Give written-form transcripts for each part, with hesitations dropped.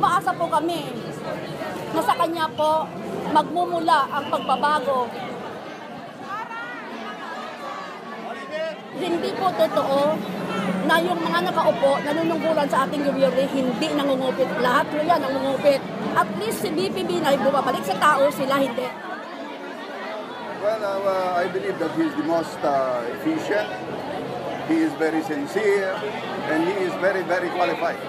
umaasa po kami na sa kanya po magmumula ang pagbabago. Hindi po totoo na yung mga nakaupo, nanunungkulan sa ating gobyerno, hindi nangungupit. Lahat po yan nangungupit. At least si BP Binay bumabalik sa tao, sila hindi. Well, I believe that he is the most efficient, he is very sincere, and he is very, very qualified.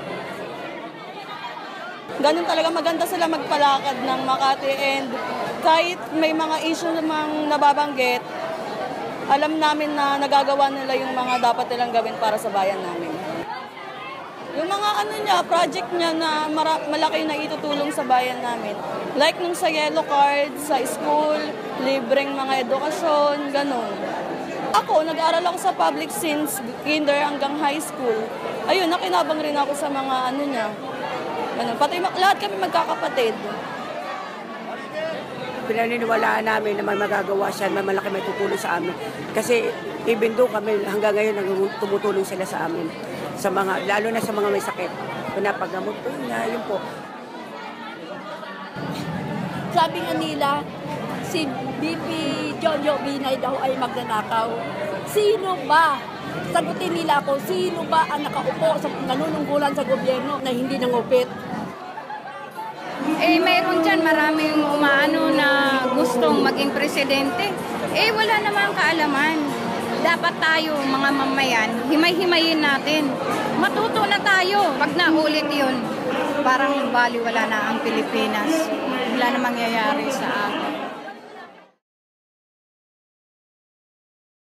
Ganun talaga, maganda sila magpalakad ng Makati, and kahit may mga issue namang nababanggit, alam namin na nagagawa nila yung mga dapat nilang gawin para sa bayan namin. Yung mga project niya na malaki na itutulong sa bayan namin. Like nung sa yellow card, sa school, libreng mga edukasyon, ganun. Ako, nag-aaral ako sa public since kinder hanggang high school. Ayun, nakinabang rin ako sa mga niya. Ganun. Pati lahat kami magkakapatid. Pinaniniwalaan namin na may magagawa siya, may malaki may tutulong sa amin. Kasi even though kami hanggang ngayon tumutulong sila sa amin. Sa mga, lalo na sa mga may sakit. Pinapagamot po niya, yun po. Sabi nga nila, si BP Jojo Binay daw ay magnanakaw. Sino ba? Sagutin nila ako, sino ba ang nakaupo sa nanunungkulan sa gobyerno na hindi nangupit? Mayroon dyan maraming umaano na gustong maging presidente. Wala namang kaalaman. Dapat tayo, mga mamayan, himay-himayin natin. Matuto na tayo. Pag naulit yun, parang baliwala na ang Pilipinas. Wala na mangyayari sa atin.